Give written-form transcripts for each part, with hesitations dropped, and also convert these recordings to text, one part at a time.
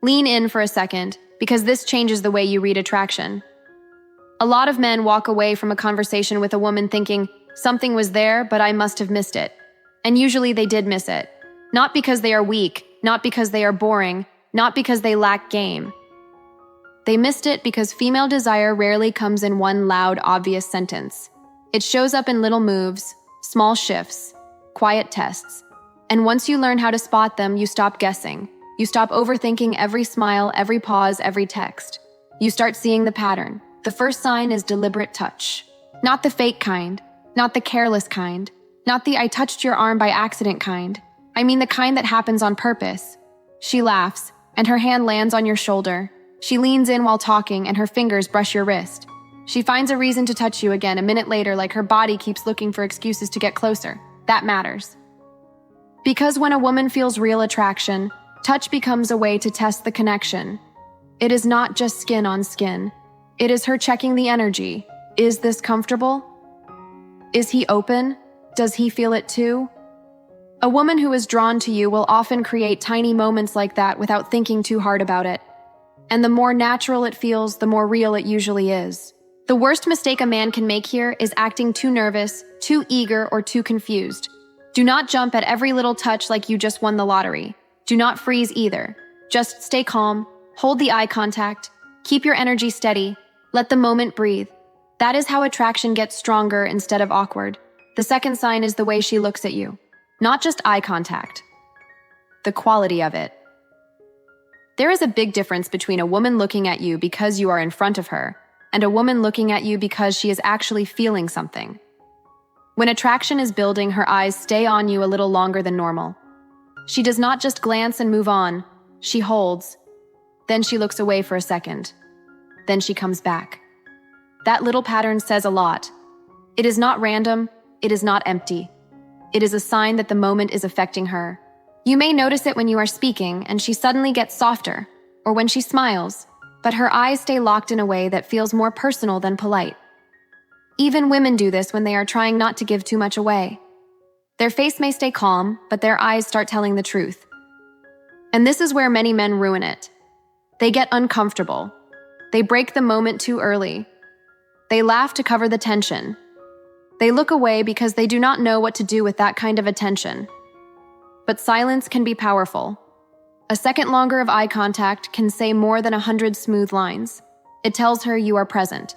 Lean in for a second, because this changes the way you read attraction. A lot of men walk away from a conversation with a woman thinking, something was there, but I must have missed it. And usually they did miss it. Not because they are weak, not because they are boring, not because they lack game. They missed it because female desire rarely comes in one loud, obvious sentence. It shows up in little moves, small shifts, quiet tests. And once you learn how to spot them, you stop guessing. You stop overthinking every smile, every pause, every text. You start seeing the pattern. The first sign is deliberate touch. Not the fake kind, not the careless kind, not the I touched your arm by accident kind. I mean the kind that happens on purpose. She laughs, and her hand lands on your shoulder. She leans in while talking, and her fingers brush your wrist. She finds a reason to touch you again a minute later, like her body keeps looking for excuses to get closer. That matters. Because when a woman feels real attraction, touch becomes a way to test the connection. It is not just skin on skin. It is her checking the energy. Is this comfortable? Is he open? Does he feel it too? A woman who is drawn to you will often create tiny moments like that without thinking too hard about it. And the more natural it feels, the more real it usually is. The worst mistake a man can make here is acting too nervous, too eager, or too confused. Do not jump at every little touch like you just won the lottery. Do not freeze either. Just stay calm, hold the eye contact, keep your energy steady, let the moment breathe. That is how attraction gets stronger instead of awkward. The second sign is the way she looks at you. Not just eye contact. The quality of it. There is a big difference between a woman looking at you because you are in front of her and a woman looking at you because she is actually feeling something. When attraction is building, her eyes stay on you a little longer than normal. She does not just glance and move on. She holds. Then she looks away for a second. Then she comes back. That little pattern says a lot. It is not random. It is not empty. It is a sign that the moment is affecting her. You may notice it when you are speaking and she suddenly gets softer, or when she smiles, but her eyes stay locked in a way that feels more personal than polite. Even women do this when they are trying not to give too much away. Their face may stay calm, but their eyes start telling the truth. And this is where many men ruin it. They get uncomfortable. They break the moment too early. They laugh to cover the tension. They look away because they do not know what to do with that kind of attention. But silence can be powerful. A second longer of eye contact can say more than 100 smooth lines. It tells her you are present.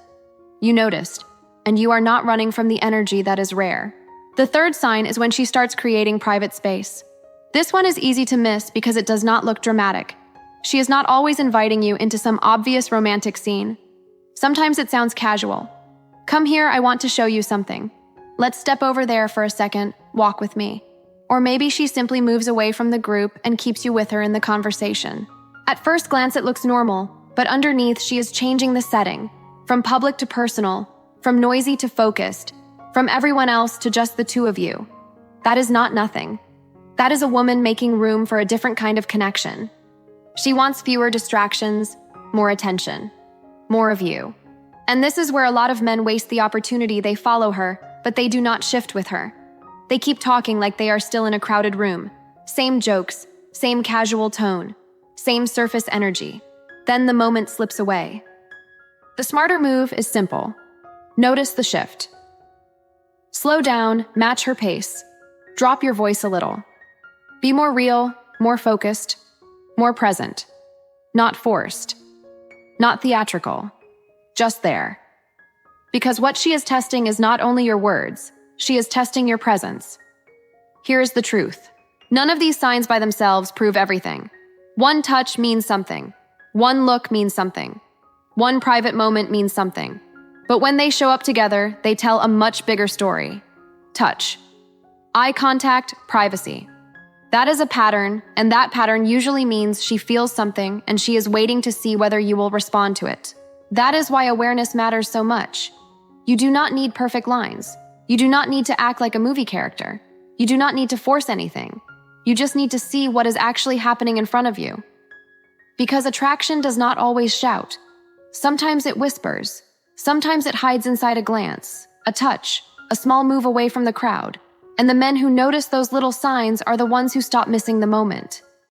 You noticed, and you are not running from the energy that is rare. The third sign is when she starts creating private space. This one is easy to miss because it does not look dramatic. She is not always inviting you into some obvious romantic scene. Sometimes it sounds casual. Come here, I want to show you something. Let's step over there for a second, walk with me. Or maybe she simply moves away from the group and keeps you with her in the conversation. At first glance, it looks normal, but underneath, she is changing the setting. From public to personal, from noisy to focused, from everyone else to just the two of you. That is not nothing. That is a woman making room for a different kind of connection. She wants fewer distractions, more attention, more of you. And this is where a lot of men waste the opportunity. They follow her, but they do not shift with her. They keep talking like they are still in a crowded room. Same jokes, same casual tone, same surface energy. Then the moment slips away. The smarter move is simple. Notice the shift. Slow down, match her pace. Drop your voice a little. Be more real, more focused, more present. Not forced. Not theatrical. Just there. Because what she is testing is not only your words, she is testing your presence. Here is the truth. None of these signs by themselves prove everything. One touch means something. One look means something. One private moment means something. But when they show up together, they tell a much bigger story. Touch. Eye contact, privacy. That is a pattern, and that pattern usually means she feels something and she is waiting to see whether you will respond to it. That is why awareness matters so much. You do not need perfect lines. You do not need to act like a movie character. You do not need to force anything. You just need to see what is actually happening in front of you. Because attraction does not always shout. Sometimes it whispers. Sometimes it hides inside a glance, a touch, a small move away from the crowd. And the men who notice those little signs are the ones who stop missing the moment.